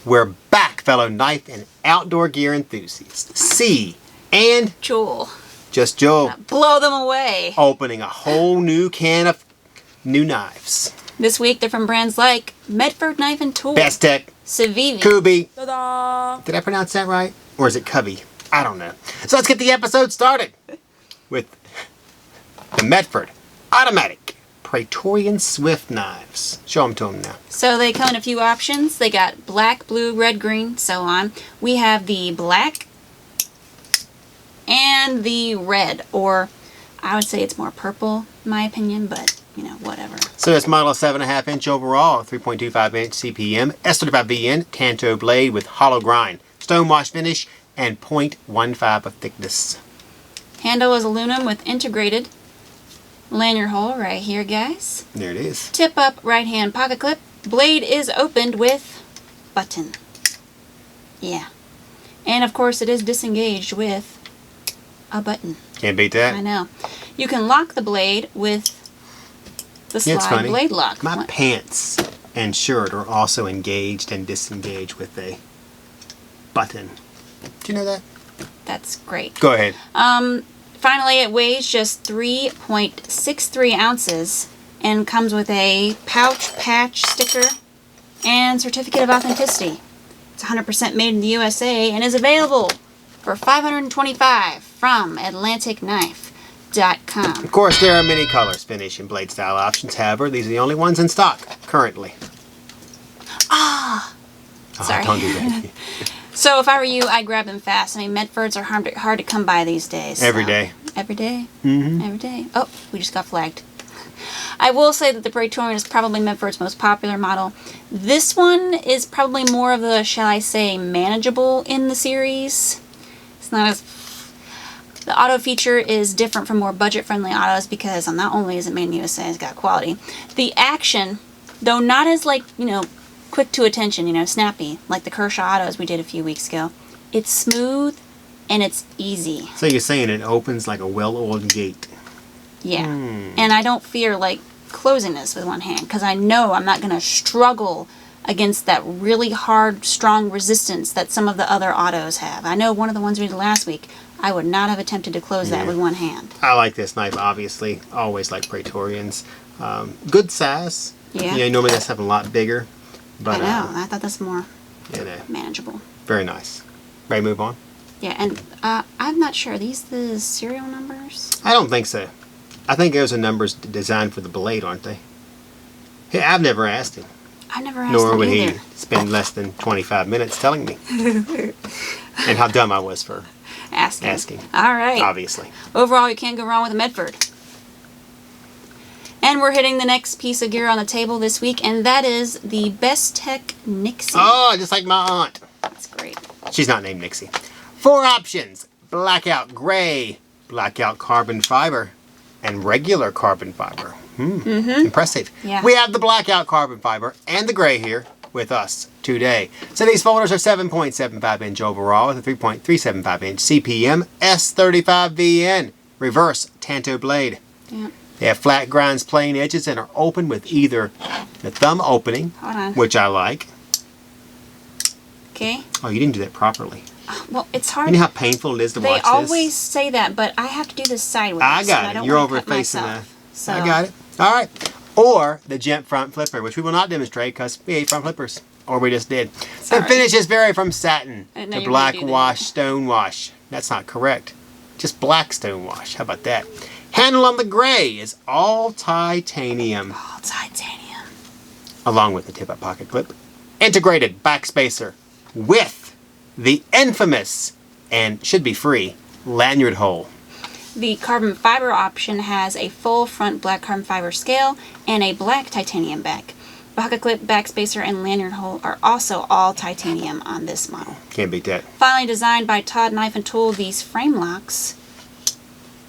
We're back, fellow knife and outdoor gear enthusiasts. C and Joel. Just Joel. Blow them away. Opening a whole new can of new knives. This week they're from brands like Medford Knife Tool, Bestech, Civivi, Kubey. Ta-da! Did I pronounce that right? Or is it Cubby? I don't know. So let's get the episode started with the Medford Automatic Praetorian Swift knives. Show them to them now. So they come in a few options. They got black, blue, red, green, so on. We have the black and the red, or I would say it's more purple in my opinion, but you know, whatever. So this model is 7.5 inch overall, 3.25 inch CPM, S35VN, Tanto blade with hollow grind, stonewash finish, and 0.15 of thickness. Handle is aluminum with integrated lanyard hole right here, guys. There it is. Tip up right hand pocket clip. Blade is opened with button. Yeah. And of course it is disengaged with a button. Can't beat that. I know. You can lock the blade with the slide blade lock. My pants and shirt are also engaged and disengaged with a button. Do you know that? That's great. Go ahead. Finally, it weighs just 3.63 ounces and comes with a pouch patch sticker and certificate of authenticity. It's 100% made in the USA and is available for $525 from AtlanticKnife.com. Of course, there are many colors, finish, and blade style options. However, these are the only ones in stock currently. Sorry. Don't do that. So if I were you, I'd grab them fast. I mean, Medfords are hard to come by these days. Every day. Every day? Mm-hmm. Every day. Oh, we just got flagged. I will say that the Praetorian is probably Medford's most popular model. This one is probably more of the, shall I say, manageable in the series. It's not as... The auto feature is different from more budget-friendly autos because not only is it made in the USA, it's got quality. The action, though not as, like, you know, quick to attention, you know, snappy, like the Kershaw autos we did a few weeks ago. It's smooth and it's easy. So you're saying it opens like a well-oiled gate. Yeah. And I don't fear, like, closing this with one hand because I know I'm not going to struggle against that really hard, strong resistance that some of the other autos have. I know one of the ones we did last week, I would not have attempted to close that with one hand. I like this knife, obviously. Always like Praetorians. Good size. Yeah. You know, normally that's having a lot bigger. But, I know. I thought that's more manageable. Very nice. Ready to move on? Yeah, and I'm not sure. Are these the serial numbers? I don't think so. I think those are numbers designed for the blade, aren't they? Hey, I've never asked him. I've never asked Nor him would either. he spend less than 25 minutes telling me. And how dumb I was for asking. All right. Obviously. Overall, you can't go wrong with a Medford. And we're hitting the next piece of gear on the table this week, and that is the Bestech Nyxie. Oh, just like my aunt. That's great. She's not named Nyxie. 4 options. Blackout gray, blackout carbon fiber, and regular carbon fiber. Impressive. Yeah. We have the blackout carbon fiber and the gray here with us today. So these folders are 7.75 inch overall with a 3.375 inch CPM S35VN reverse Tanto blade. Yeah. They have flat grinds, plain edges, and are open with either the thumb opening, Hold on. which I like. Okay. Oh, you didn't do that properly. Well, it's hard. You know how painful it is to watch They this? always say that, but I have to do this sideways. I got so it. don't You're wanna over cut facing myself. So. I got it. All right. Or the gent front flipper, which we will not demonstrate because we hate front flippers. Or we just did. Sorry. The finishes vary from satin I know to you're black gonna do that. wash, stone wash. That's not correct. Just black stone wash. How about that? Handle on the gray is all titanium. All titanium. Along with the tip-up pocket clip. Integrated backspacer with the infamous, and should be free, lanyard hole. The carbon fiber option has a full front black carbon fiber scale and a black titanium back. Pocket clip, backspacer, and lanyard hole are also all titanium on this model. Can't beat that. Finally designed by Todd Knife Tool, these frame locks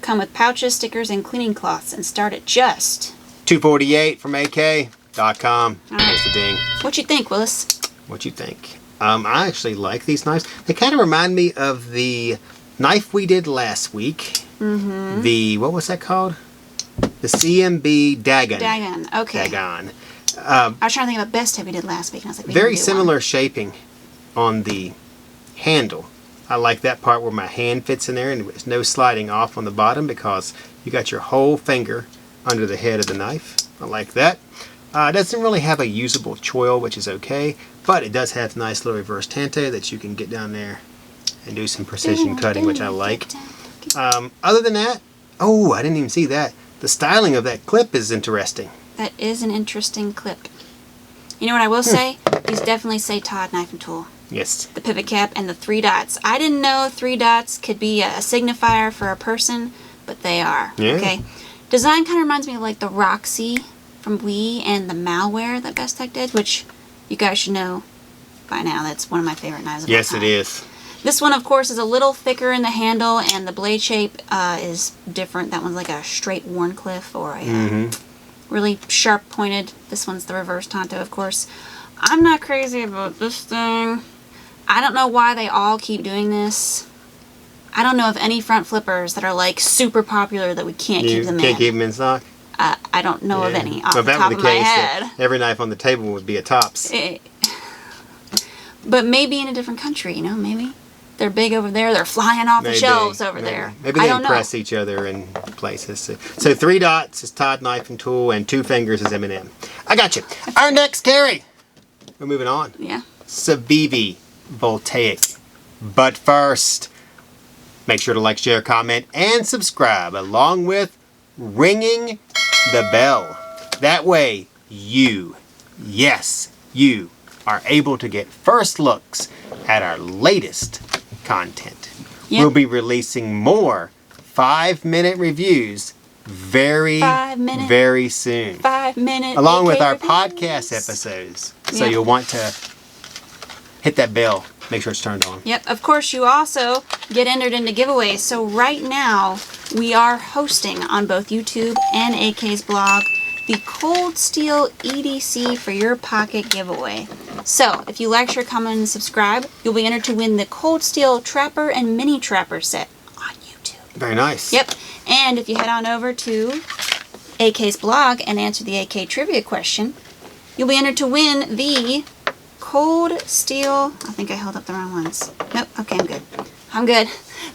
come with pouches, stickers, and cleaning cloths and start at just $248 from AK.com. There's the ding. What you think, Willis? What you think? I actually like these knives. They kind of remind me of the knife we did last week. The, what was that called? The CMB Dagon. Dagon, okay. Dagon. I was trying to think about Bestech we did last week, and I was like, we Very didn't do similar one. shaping. on the handle. I like that part where my hand fits in there and there's no sliding off on the bottom because you got your whole finger under the head of the knife. I like that. It doesn't really have a usable choil, which is okay, but it does have nice little reverse tanto that you can get down there and do some precision cutting, which I like. Other than that, oh, I didn't even see that. The styling of that clip is interesting. That is an interesting clip. You know what I will say? These definitely say Todd Knife and Tool. Yes. The pivot cap and the 3 dots. I didn't know 3 dots could be a signifier for a person, but they are. Yeah. Okay. Design kind of reminds me of like the Roxy from Wii and the Malware that Bestech did, which you guys should know by now. That's one of my favorite knives of all Yes, time. it is. This one, of course, is a little thicker in the handle, and the blade shape is different. That one's like a straight Warncliffe or a really sharp pointed. This one's the reverse tanto, of course. I'm not crazy about this thing. I don't know why they all keep doing this. I don't know of any front flippers that are like super popular that we can't keep them in. Can't keep them in stock? I don't know of any off Well, the if that top were of the my case, head. every knife on the table would be a tops. But maybe in a different country, you know, maybe. They're big over there. They're flying off the shelves over there. Maybe they impress each other in places. So 3 dots is Todd Knife and Tool, and 2 fingers is M&M. I got you. Our next carry. We're moving on. Yeah. Civivi Voltaic. But first, make sure to like, share, comment, and subscribe, along with ringing the bell. That way, you, yes, you, are able to get first looks at our latest content. Yep. We'll be releasing more 5-minute reviews very soon. 5-minute along with our reviews. podcast episodes. So Yep. you'll want to hit that bell. Make sure it's turned on. Yep, of course you also get entered into giveaways. So right now we are hosting on both YouTube and AK's blog the Cold Steel EDC for Your Pocket giveaway. So if you like, share, comment, and subscribe, you'll be entered to win the Cold Steel Trapper and Mini Trapper set on YouTube. Very nice. Yep, and if you head on over to AK's blog and answer the AK trivia question, you'll be entered to win the Cold Steel, I think I held up the wrong ones. Nope, okay, I'm good. I'm good.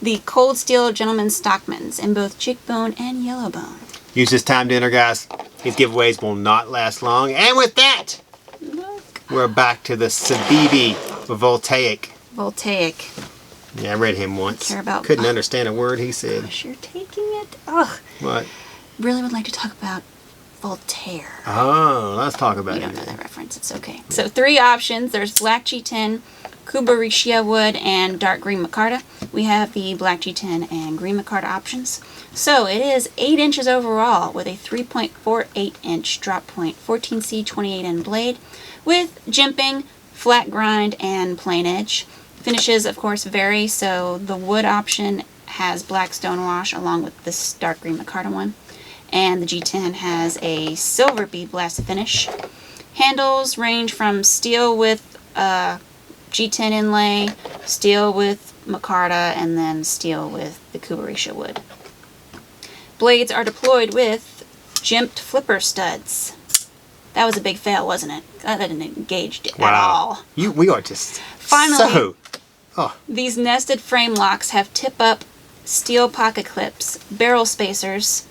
The Cold Steel Gentleman Stockmans in both cheekbone and yellow bone. Use this time to enter, guys. These giveaways will not last long. And with that, we're back to the Civivi Voltaic. Voltaic. Yeah, I read him once. Care about- Couldn't understand a word he said. Gosh, you're taking it. Ugh. What? Really would like to talk about Voltaire. Oh, let's talk about You it. don't know that reference. It's okay. So 3 options. There's black G10, Kubey Ruckus wood, and dark green micarta. We have the black G10 and green micarta options. So it is 8 inches overall with a 3.48 inch drop point 14C 28N blade with jimping, flat grind, and plain edge. Finishes, of course, vary. So the wood option has black stonewash along with this dark green micarta one. And the G10 has a silver bead blasted finish. Handles range from steel with G10 inlay, steel with micarta, and then steel with the Kubey Ruckus wood. Blades are deployed with jimped flipper studs. That was a big fail, wasn't it? That didn't engage at all. We are just Finally, so... these nested frame locks have tip-up steel pocket clips, barrel spacers,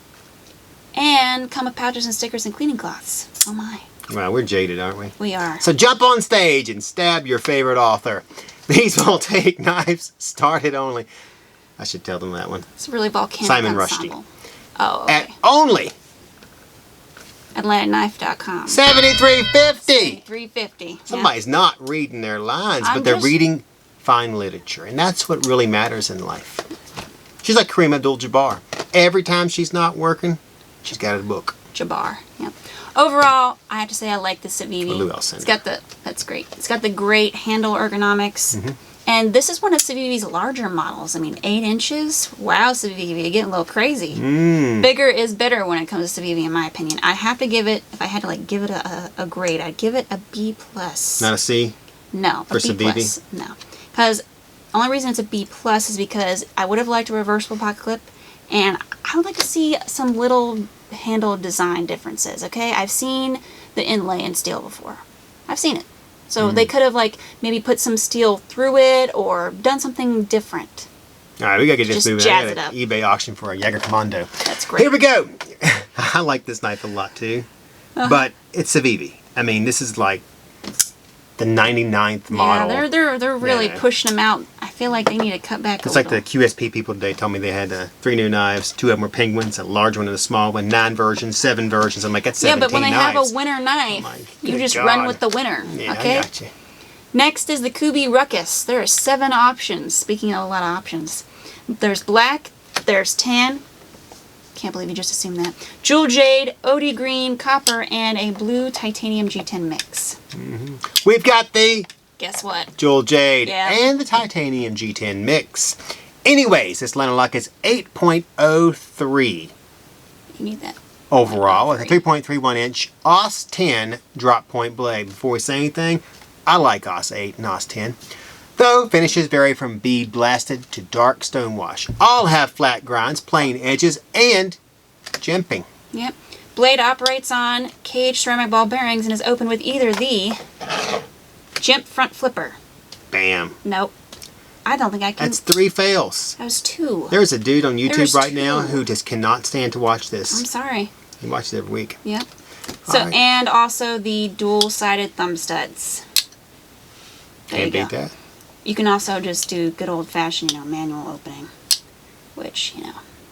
and come with pouches and stickers and cleaning cloths. Oh my. Wow, we're jaded, aren't we? We are. So jump on stage and stab your favorite author. These Voltaic knives started only... I should tell them that one. It's a really volcanic Simon ensemble. Rushdie. Oh, okay. At only AtlanticKnife.com. $73.50. $350. Somebody's not reading their lines, but they're reading fine literature. And that's what really matters in life. She's like Kareem Abdul-Jabbar. Every time she's not working, she's got a book. Jabbar. Yep. Overall, I have to say I like the Civivi. Lou Alcindor. It's got the, that's great. It's got the great handle ergonomics. And this is one of Civivi's larger models. I mean, 8 inches. Wow, Civivi, you're getting a little crazy. Bigger is better when it comes to Civivi, in my opinion. I have to give it, if I had to like give it a grade, I'd give it a B+. Not a C? No, For a B+. Civivi? No. Because the only reason it's a B+ is because I would have liked a reversible pocket clip, and I would like to see some little handle design differences, okay? I've seen the inlay in steel before. I've seen it. So they could have like maybe put some steel through it or done something different. All right, we gotta get this Just moving. jazz I it got up. an eBay auction for a Jaeger Commando. That's great. Here we go. I like this knife a lot too, but it's Civivi. I mean, this is like the 99th model. Yeah, they're really Yeah. pushing them out. I feel like they need to cut back. It's like the QSP people today told me they had 3 new knives. 2 of them were penguins, a large one and a small one. 9 versions, 7 versions. I'm like, that's 17 but when they knives. have a winner knife, My you good just God. run with the winner. Yeah, Okay. I got you. Next is the Kubey Ruckus. There are 7 options. Speaking of a lot of options, there's black, there's tan. Can't believe you just assumed that. Jewel jade, OD green, copper, and a blue titanium G10 mix. We've got the Guess what? Jewel Jade Yeah. and the titanium G10 mix. Anyways, this line of luck is 8.03 You need that. overall with a 3.31 inch AUS 10 drop point blade. Before we say anything, I like AUS 8 and AUS 10. Though finishes vary from bead blasted to dark stonewash. All have flat grinds, plain edges, and jimping. Yep. Blade operates on cage ceramic ball bearings and is open with either the jimp front flipper. Bam. Nope. I don't think I can. That's 3 fails. That was 2. There's a dude on YouTube There's right now 2. who just cannot stand to watch I'm this. sorry. He watches it every week. Yep. So, Alright. and also the dual-sided thumb studs. There Can't you beat go. that. You can also just do good old-fashioned, manual opening, which,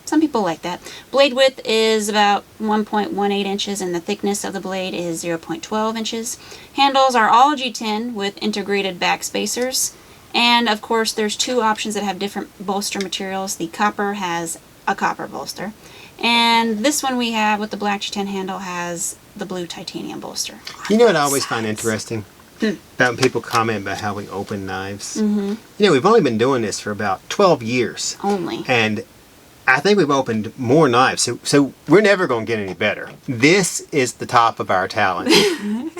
some people like that. Blade width is about 1.18 inches and the thickness of the blade is 0.12 inches. Handles are all G10 with integrated back spacers. And, of course, there's 2 options that have different bolster materials. The copper has a copper bolster. And this one we have with the black G10 handle has the blue titanium bolster. You know what I always find Sides. interesting? About when people comment about how we open knives. We've only been doing this for about 12 years. Only. And I think we've opened more knives. So we're never going to get any better. This is the top of our talent.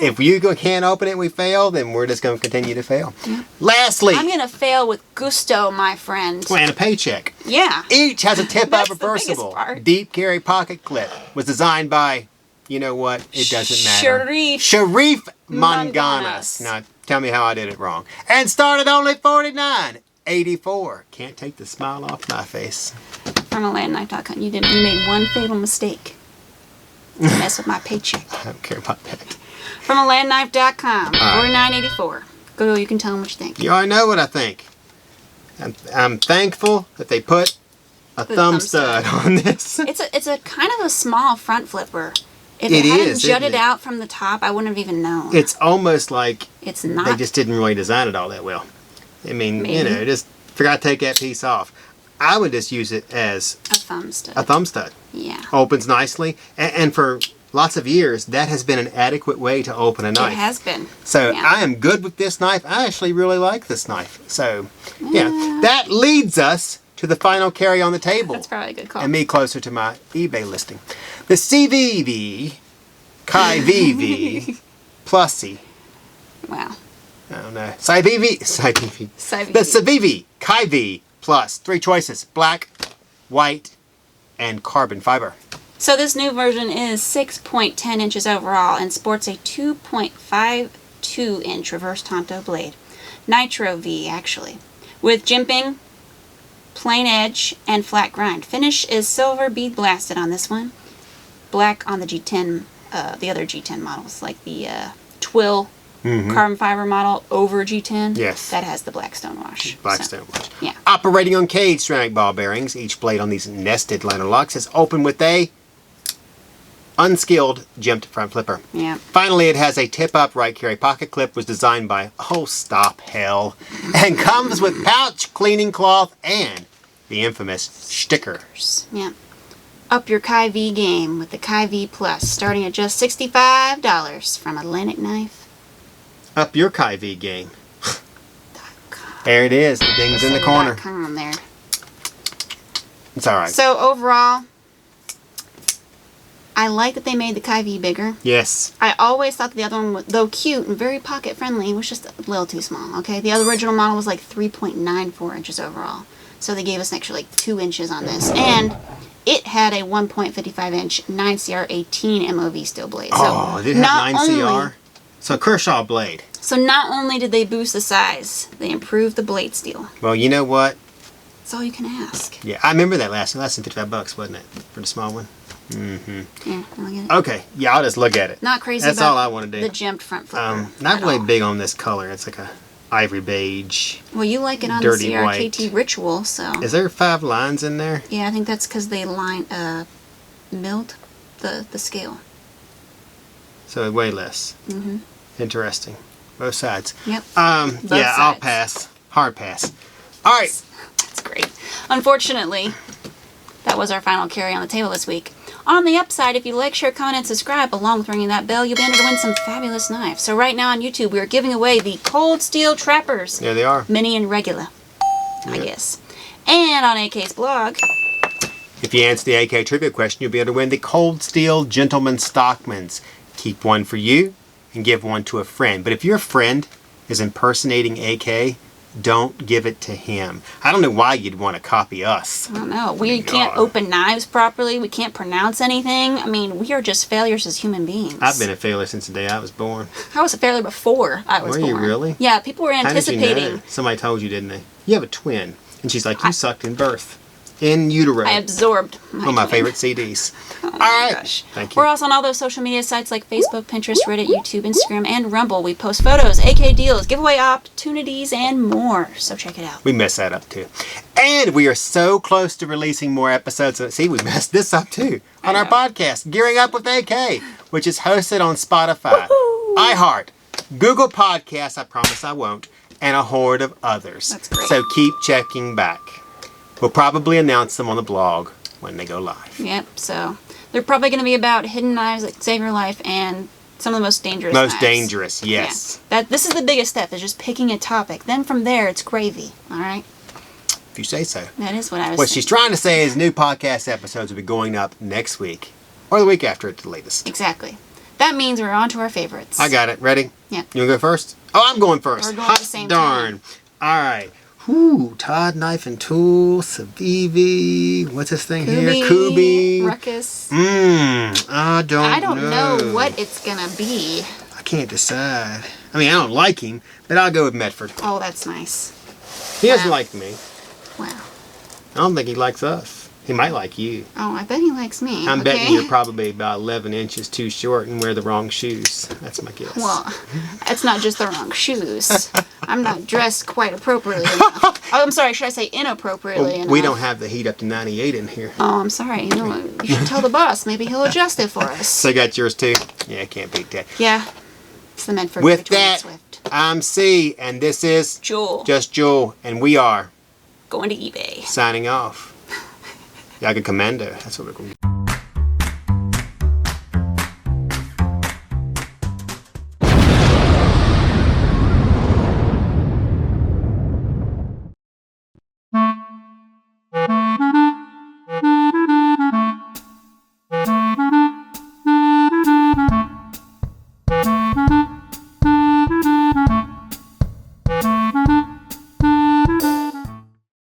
If you can't open it and we fail, then we're just going to continue to fail. Lastly, I'm going to fail with gusto, my friend. and a paycheck. Yeah. Each has a tip-up That's the biggest reversible part. deep carry pocket clip. Was designed by, you know what? It doesn't matter. Sharif Manganas. Manganas. Now, tell me how I did it wrong. And started only $49.84. Can't take the smile off my face. From AlandKnife.com. You made one fatal mistake. You mess with my paycheck. I don't care about that. From AlandKnife.com. $49.84. Go, you can tell them what you think. You already know what I think. I'm thankful that they put a thumb stud on this. It's a kind of a small front flipper. If It it hadn't is, jutted isn't it? out from the top, I wouldn't have even known. It's almost like It's not. they just didn't really design it all that well. I mean, Maybe. just forgot to take that piece off. I would just use it as a thumb stud. a thumb stud. Yeah. Opens nicely, and for lots of years, that has been an adequate way to open a knife. It has been. So Yeah. I am good with this knife. I actually really like this knife. So, yeah, that leads us to the final carry on the table. That's probably a good call. And me closer to my eBay listing. The Civivi Ki-V Plusie. Wow. I don't know. Civivi. Civivi. The Civivi Ki-V Plus. 3 choices: black, white, and carbon fiber. So this new version is 6.10 inches overall and sports a 2.52 inch reverse Tonto blade. Nitro V, actually. With jimping, plain edge, and flat grind. Finish is silver bead blasted on this one. Black on the G10, the other G10 models, like the Twill carbon fiber model over G10. Yes. That has the black stonewash. Black So, stonewash. Yeah. Operating on cage ceramic ball bearings, each blade on these nested liner locks is open with a unskilled jimped front flipper. Yeah. Finally, it has a tip-up right carry pocket clip, was designed by Oh Stop Hell, and comes with pouch, cleaning cloth, and the infamous sticker. Yeah. Up your Ki-V game with the Ki-V Plus, starting at just $65 from Atlantic Knife. Up your Ki-V game. There it is. The ding's in the corner. .com there. It's all right. So overall, I like that they made the Ki-V bigger. Yes. I always thought that the other one, though cute and very pocket friendly, was just a little too small. Okay, the other original model was like 3.94 inches overall, so they gave us an extra like 2 inches on this, and it had a 1.55 inch 9CR18 MOV steel blade. So Oh, did it have 9CR? So Kershaw blade. So not only did they boost the size, they improved the blade steel. Well, you know what? That's all you can ask. Yeah, I remember that last than $55, wasn't it? For the small one? Mm-hmm. Yeah, look at it. Okay, yeah, I'll just look at it. Not crazy That's about all I want to do. the gemmed front flipper. Not at really all. big on this color. It's like a ivory beige. Well, you like it on dirty the CRKT Ritual, so... Is there 5 lines in there? Yeah, I think that's because they milled the scale. So way less. Mm-hmm. Interesting. Both sides. Yep. Yeah, I'll sides. pass. Hard pass. All right. That's great. Unfortunately, that was our final carry on the table this week. On the upside, if you like, share, comment, and subscribe, along with ringing that bell, you'll be able to win some fabulous knives. So right now on YouTube, we are giving away the Cold Steel Trappers. There they are. Mini and regular, I guess. And on AK's blog... If you answer the AK trivia question, you'll be able to win the Cold Steel Gentleman Stockmans. Keep one for you and give one to a friend. But if your friend is impersonating AK, don't give it to him. I don't know why you'd want to copy us. I don't know. We can't open knives properly. We can't pronounce anything. I mean, we are just failures as human beings. I've been a failure since the day I was born. I was a failure before I was Were born. you really? Yeah, people were How did you anticipating. know? Somebody told you, didn't they? You have a twin. And she's like, you sucked in birth. In utero. I absorbed One of my twin. favorite CDs. Oh All my right. gosh. Thank you. We're also on all those social media sites like Facebook, Pinterest, Reddit, YouTube, Instagram, and Rumble. We post photos, AK deals, giveaway opportunities, and more. So check it out. We messed that up too. And we are so close to releasing more episodes. See, we messed this up too on our podcast, Gearing Up with AK, which is hosted on Spotify, iHeart, Google Podcasts, I promise I won't, and a horde of others. That's great. So keep checking back. We'll probably announce them on the blog when they go live. Yep, so they're probably going to be about hidden knives that save your life and some of the most dangerous Most knives. dangerous, yes. Yeah. This is the biggest step, is just picking a topic. Then from there, it's gravy, all right? If you say so. That is what I was What saying. she's trying to say is new podcast episodes will be going up next week. Or the week after at the latest. Exactly. That means we're on to our favorites. I got it. Ready? Yeah. You want to go first? Oh, I'm going first. We're going Hot at the same darn. All right. Whoo, Todd Knife and Tool, Civivi, what's this thing here? Kubey Ruckus. I don't know what it's going to be. I can't decide. I mean, I don't like him, but I'll go with Medford. Oh, that's nice. He doesn't Wow. like me. Wow. I don't think he likes us. He might like you. Oh, I bet he likes me. I'm okay? betting you're probably about 11 inches too short and wear the wrong shoes. That's my guess. Well, it's not just the wrong shoes. I'm not dressed quite appropriately enough. Oh, I'm sorry, should I say inappropriately enough? We don't have the heat up to 98 in here. Oh, I'm sorry. You should tell the boss. Maybe he'll adjust it for us. So you got yours too? Yeah, I can't beat that. Yeah. It's the Medford With Praetorian that, Swift. I'm C, and this is Jewel. Just Jewel, and we are Going to eBay. signing off. Yaga Commando. That's what we're going to do.